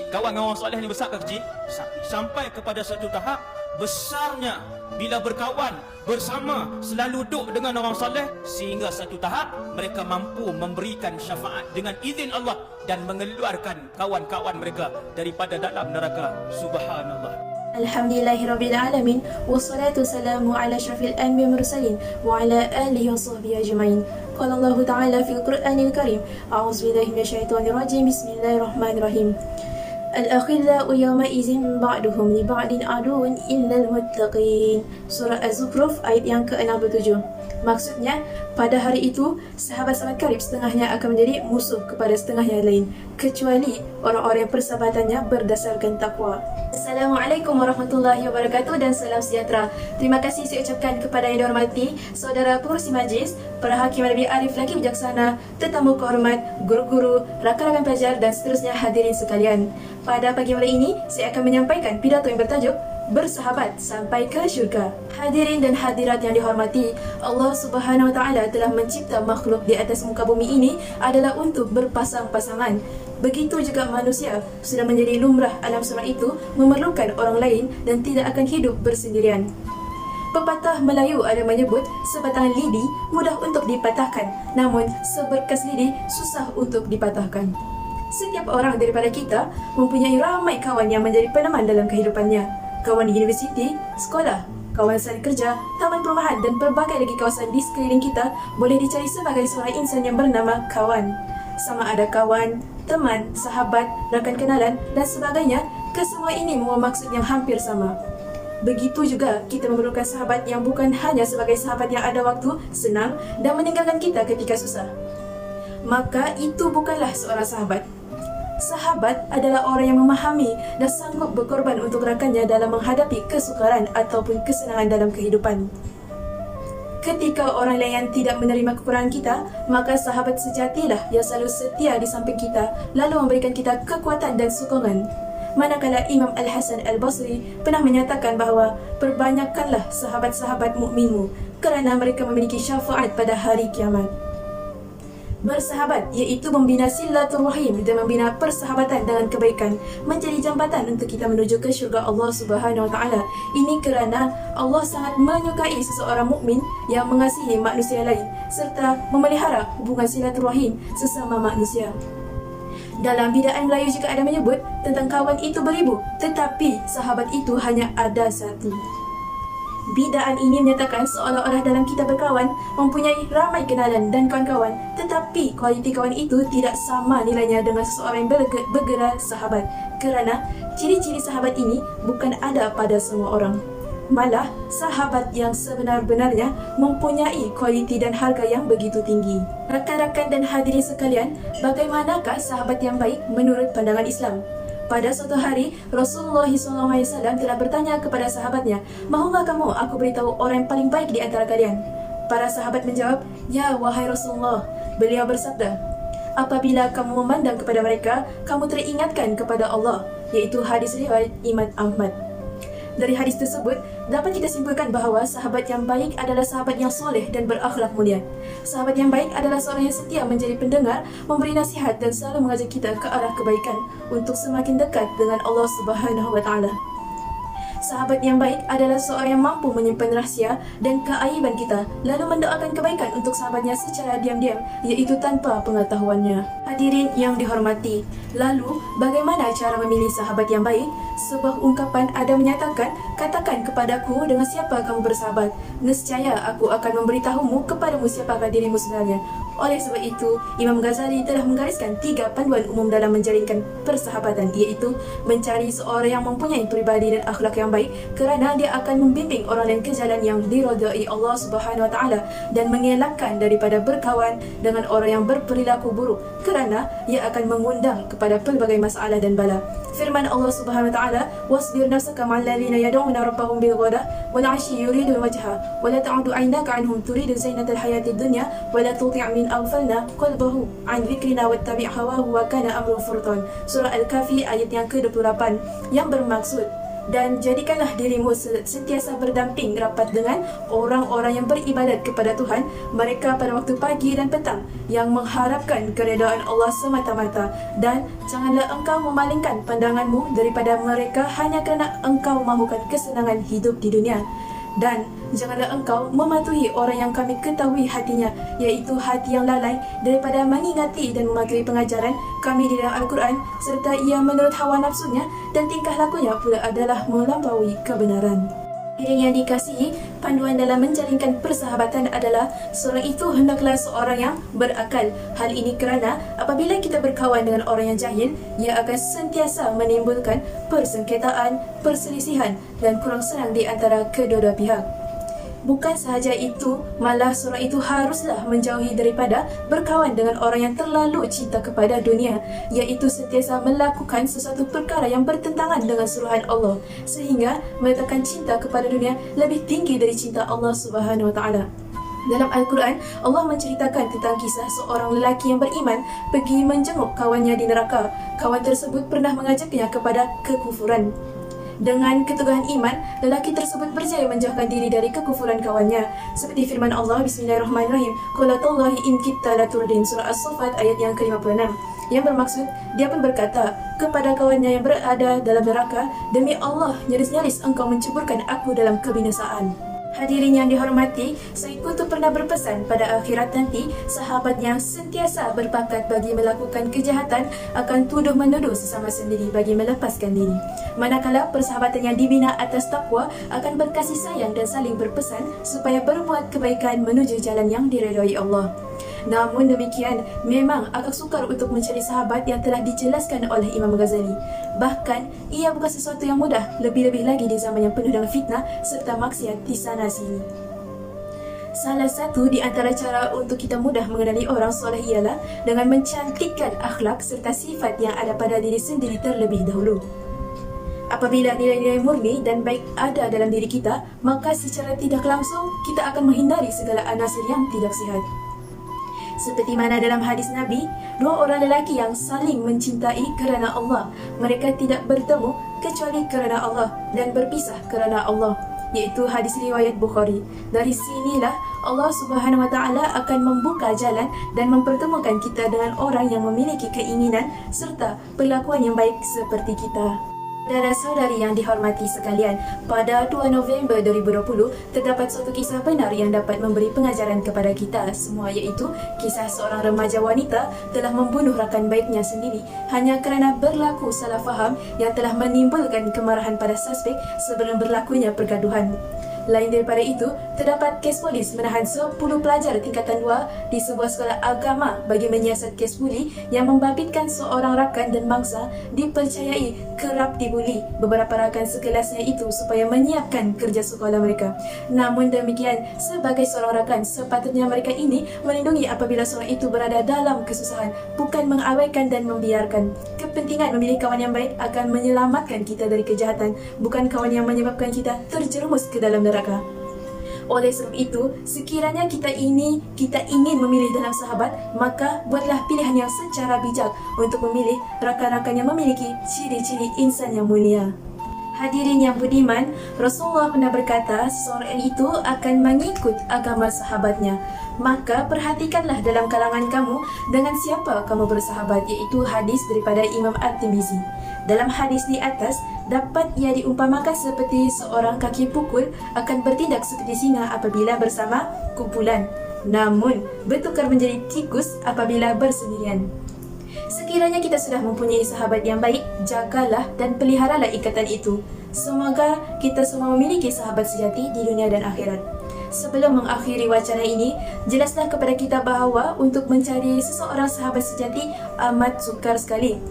kawan dengan orang soleh ni besar ke kecil? Besar. Sampai kepada satu tahap besarnya bila berkawan bersama, selalu duduk dengan orang soleh, sehingga satu tahap mereka mampu memberikan syafaat dengan izin Allah dan mengeluarkan kawan-kawan mereka daripada dalam neraka. Subhanallah. Alhamdulillahirabbil alamin, wassalatu wassalamu ala asyrafil anbiya'i mursalin wa ala alihi wa sahbihi ajmain. Qala Allah Ta'ala fil Qur'anil Karim, a'udzu billahi minasyaitonir rajim. Bismillahirrahmanirrahim. Al-akhillau yawma idzin ba'duhum li ba'din aduwwun illal muttaqin. Surah Az-Zukhruf ayat yang ke-67. Maksudnya, pada hari itu, sahabat-sahabat karib setengahnya akan menjadi musuh kepada setengah yang lain, kecuali orang-orang yang persahabatannya berdasarkan takwa. Assalamualaikum warahmatullahi wabarakatuh dan salam sejahtera. Terima kasih saya ucapkan kepada yang dihormati Saudara Pengurusi Majlis, para hakim yang lebih arif lagi bijaksana, tetamu kehormat, guru-guru, rakan-rakan pelajar dan seterusnya hadirin sekalian. Pada pagi malam ini, saya akan menyampaikan pidato yang bertajuk Bersahabat Sampai ke Syurga. Hadirin dan hadirat yang dihormati, Allah Subhanahu Wa Taala telah mencipta makhluk di atas muka bumi ini adalah untuk berpasang-pasangan. Begitu juga manusia sudah menjadi lumrah alam semesta itu memerlukan orang lain dan tidak akan hidup bersendirian. Pepatah Melayu ada menyebut sebatang lidi mudah untuk dipatahkan, namun seberkas lidi susah untuk dipatahkan. Setiap orang daripada kita mempunyai ramai kawan yang menjadi peneman dalam kehidupannya. Kawan di universiti, sekolah, kawasan kerja, taman perumahan dan pelbagai lagi kawasan di sekeliling kita boleh dicari sebagai seorang insan yang bernama kawan. Sama ada kawan, teman, sahabat, rakan kenalan dan sebagainya, kesemua ini membawa maksud yang hampir sama. Begitu juga kita memerlukan sahabat yang bukan hanya sebagai sahabat yang ada waktu senang dan meninggalkan kita ketika susah. Maka itu bukanlah seorang sahabat. Sahabat adalah orang yang memahami dan sanggup berkorban untuk rakannya dalam menghadapi kesukaran ataupun kesenangan dalam kehidupan. Ketika orang lain yang tidak menerima kekurangan kita, maka sahabat sejatilah yang selalu setia di samping kita, lalu memberikan kita kekuatan dan sokongan. Manakala Imam Al-Hasan Al-Basri pernah menyatakan bahawa perbanyakkanlah sahabat-sahabat mukminmu kerana mereka memiliki syafaat pada hari kiamat. Bersahabat iaitu membina silaturahim dan membina persahabatan dengan kebaikan menjadi jambatan untuk kita menuju ke syurga Allah Subhanahu Wa Taala. Ini kerana Allah sangat menyukai seseorang mukmin yang mengasihi manusia lain serta memelihara hubungan silaturahim sesama manusia. Dalam bidaan Melayu juga ada menyebut tentang kawan itu beribu, tetapi sahabat itu hanya ada satu. Bidaan ini menyatakan seolah-olah dalam kita berkawan mempunyai ramai kenalan dan kawan-kawan, tetapi kualiti kawan itu tidak sama nilainya dengan seseorang yang bergelar sahabat, kerana ciri-ciri sahabat ini bukan ada pada semua orang. Malah, sahabat yang sebenar-benarnya mempunyai kualiti dan harga yang begitu tinggi. Rakan-rakan dan hadirin sekalian, bagaimanakah sahabat yang baik menurut pandangan Islam? Pada suatu hari, Rasulullah SAW telah bertanya kepada sahabatnya, "Mahukah kamu aku beritahu orang yang paling baik di antara kalian?" Para sahabat menjawab, "Ya, wahai Rasulullah." Beliau bersabda, "Apabila kamu memandang kepada mereka, kamu teringatkan kepada Allah," iaitu hadis riwayat Imam Ahmad. Dari hadis tersebut, dapat kita simpulkan bahawa sahabat yang baik adalah sahabat yang soleh dan berakhlak mulia. Sahabat yang baik adalah seorang yang setia menjadi pendengar, memberi nasihat dan selalu mengajak kita ke arah kebaikan untuk semakin dekat dengan Allah Subhanahu Wa Taala. Sahabat yang baik adalah seorang yang mampu menyimpan rahsia dan keaiban kita, lalu mendoakan kebaikan untuk sahabatnya secara diam-diam, iaitu tanpa pengetahuannya. Hadirin yang dihormati, lalu bagaimana cara memilih sahabat yang baik? Sebuah ungkapan ada menyatakan, "Katakan kepadaku dengan siapa kamu bersahabat, nescaya aku akan memberitahumu kepadamu siapakah dirimu sebenarnya." Oleh sebab itu, Imam Ghazali telah menggariskan 3 panduan umum dalam menjalinkan persahabatan, iaitu mencari seorang yang mempunyai peribadi dan akhlak yang baik kerana dia akan membimbing orang lain ke jalan yang diridai Allah Subhanahu Wa Taala, dan mengelakkan daripada berkawan dengan orang yang berperilaku buruk kerana ia akan mengundang kepada pelbagai masalah dan bala. Firman Allah Subhanahu Wa Taala, "Wasbir nafsaka ma'al ladzina yad'una rabbahum bil ghadaati wal 'ashyi yuriduna wajha wa la ta'udu 'aynaka 'anhum turidu zinatal hayatid dunya wa la tuti' min aghfalna qalbahu 'an dzikrina wattabi' hawahu wa kana amruhu furtan." Surah Al-Kahfi ayat yang ke-28, yang bermaksud Dan jadikanlah dirimu sentiasa berdamping rapat dengan orang-orang yang beribadat kepada Tuhan mereka pada waktu pagi dan petang, yang mengharapkan keredaan Allah semata-mata. Dan janganlah engkau memalingkan pandanganmu daripada mereka hanya kerana engkau mahukan kesenangan hidup di dunia. Dan janganlah engkau mematuhi orang yang kami ketahui hatinya, iaitu hati yang lalai daripada mengingati dan mematuhi pengajaran kami di dalam Al-Quran, serta ia menurut hawa nafsunya dan tingkah lakunya pula adalah melampaui kebenaran. Hadirin yang dikasihi, panduan dalam menjalinkan persahabatan adalah seorang itu hendaklah seorang yang berakal. Hal ini kerana apabila kita berkawan dengan orang yang jahil, ia akan sentiasa menimbulkan persengketaan, perselisihan dan kurang senang di antara kedua-dua pihak. Bukan sahaja itu, malah seorang itu haruslah menjauhi daripada berkawan dengan orang yang terlalu cinta kepada dunia, iaitu sentiasa melakukan sesuatu perkara yang bertentangan dengan suruhan Allah, sehingga meletakkan cinta kepada dunia lebih tinggi dari cinta Allah Subhanahu Wa Taala. Dalam Al-Quran, Allah menceritakan tentang kisah seorang lelaki yang beriman pergi menjenguk kawannya di neraka. Kawan tersebut pernah mengajaknya kepada kekufuran. Dengan keteguhan iman, lelaki tersebut berjaya menjauhkan diri dari kekufuran kawannya. Seperti firman Allah, Bismillahirrahmanirrahim, Qala tallahi in kitta laturdin, surah As-Saffat ayat yang ke-56. Yang bermaksud, dia pun berkata kepada kawannya yang berada dalam neraka, demi Allah, nyaris-nyaris engkau menceburkan aku dalam kebinasaan. Hadirin yang dihormati, Said Qutb pernah berpesan pada akhirat nanti, sahabat yang sentiasa berpakat bagi melakukan kejahatan akan tuduh-menuduh sesama sendiri bagi melepaskan diri. Manakala persahabatan yang dibina atas takwa akan berkasih sayang dan saling berpesan supaya berbuat kebaikan menuju jalan yang diredai Allah. Namun demikian, memang agak sukar untuk mencari sahabat yang telah dijelaskan oleh Imam Ghazali. Bahkan, ia bukan sesuatu yang mudah, lebih-lebih lagi di zaman yang penuh dengan fitnah serta maksiat di sana sini. Salah satu di antara cara untuk kita mudah mengenali orang soleh ialah dengan mencantikkan akhlak serta sifat yang ada pada diri sendiri terlebih dahulu. Apabila nilai-nilai murni dan baik ada dalam diri kita, maka secara tidak langsung kita akan menghindari segala anasir yang tidak sihat. Seperti mana dalam hadis Nabi, dua orang lelaki yang saling mencintai kerana Allah, mereka tidak bertemu kecuali kerana Allah dan berpisah kerana Allah, iaitu hadis riwayat Bukhari. Dari sinilah Allah Subhanahu Wa Taala akan membuka jalan dan mempertemukan kita dengan orang yang memiliki keinginan serta perlakuan yang baik seperti kita. Saudara-saudari yang dihormati sekalian, pada 2 November 2020 terdapat suatu kisah benar yang dapat memberi pengajaran kepada kita semua, iaitu kisah seorang remaja wanita telah membunuh rakan baiknya sendiri hanya kerana berlaku salah faham yang telah menimbulkan kemarahan pada suspek sebelum berlakunya pergaduhan. Lain daripada itu, terdapat kes polis menahan 10 pelajar tingkatan 2 di sebuah sekolah agama bagi menyiasat kes buli yang membabitkan seorang rakan dan mangsa dipercayai kerap dibuli beberapa rakan sekelasnya itu supaya menyiapkan kerja sekolah mereka. Namun demikian, sebagai seorang rakan, sepatutnya mereka ini melindungi apabila seorang itu berada dalam kesusahan, bukan mengabaikan dan membiarkan. Kepentingan memilih kawan yang baik akan menyelamatkan kita dari kejahatan, bukan kawan yang menyebabkan kita terjerumus ke dalam neraka. Oleh sebab itu, sekiranya kita ingin memilih dalam sahabat, maka buatlah pilihan yang secara bijak untuk memilih rakan-rakan yang memiliki ciri-ciri insan yang mulia. Hadirin yang budiman, Rasulullah pernah berkata, seseorang itu akan mengikut agama sahabatnya. Maka perhatikanlah dalam kalangan kamu dengan siapa kamu bersahabat, iaitu hadis daripada Imam At-Tirmizi. Dalam hadis di atas, dapat ia diumpamakan seperti seorang kaki pukul akan bertindak seperti singa apabila bersama kumpulan, namun bertukar menjadi tikus apabila bersendirian. Sekiranya kita sudah mempunyai sahabat yang baik, jagalah dan peliharalah ikatan itu. Semoga kita semua memiliki sahabat sejati di dunia dan akhirat. Sebelum mengakhiri wacana ini, jelaslah kepada kita bahawa untuk mencari seseorang sahabat sejati amat sukar sekali.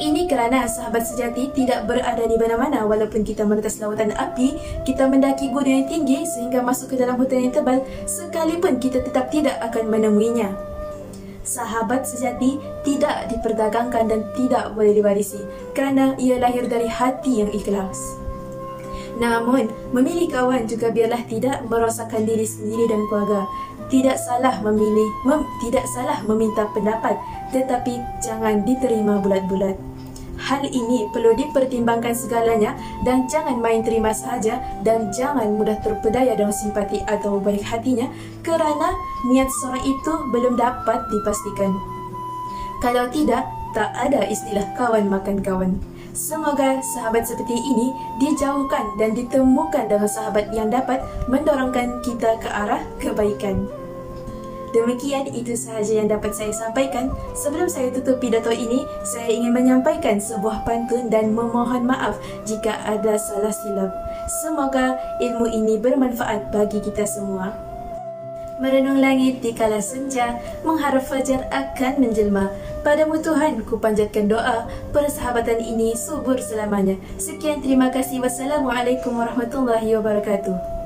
Ini kerana sahabat sejati tidak berada di mana-mana. Walaupun kita menetas lautan api, kita mendaki gunung yang tinggi sehingga masuk ke dalam hutan yang tebal, sekalipun kita tetap tidak akan menemuinya. Sahabat sejati tidak diperdagangkan dan tidak boleh diwarisi kerana ia lahir dari hati yang ikhlas. Namun, memilih kawan juga biarlah tidak merosakkan diri sendiri dan keluarga. Tidak salah meminta pendapat, tetapi jangan diterima bulat-bulat. Hal ini perlu dipertimbangkan segalanya dan jangan main terima sahaja dan jangan mudah terpedaya dengan simpati atau baik hatinya kerana niat seorang itu belum dapat dipastikan. Kalau tidak, tak ada istilah kawan makan kawan. Semoga sahabat seperti ini dijauhkan dan ditemukan dengan sahabat yang dapat mendorongkan kita ke arah kebaikan. Demikian itu sahaja yang dapat saya sampaikan. Sebelum saya tutup pidato ini, saya ingin menyampaikan sebuah pantun dan memohon maaf jika ada salah silap. Semoga ilmu ini bermanfaat bagi kita semua. Merenung langit di kala senja, mengharap fajar akan menjelma. Padamu Tuhan ku panjatkan doa, persahabatan ini subur selamanya. Sekian, terima kasih. Wassalamualaikum warahmatullahi wabarakatuh.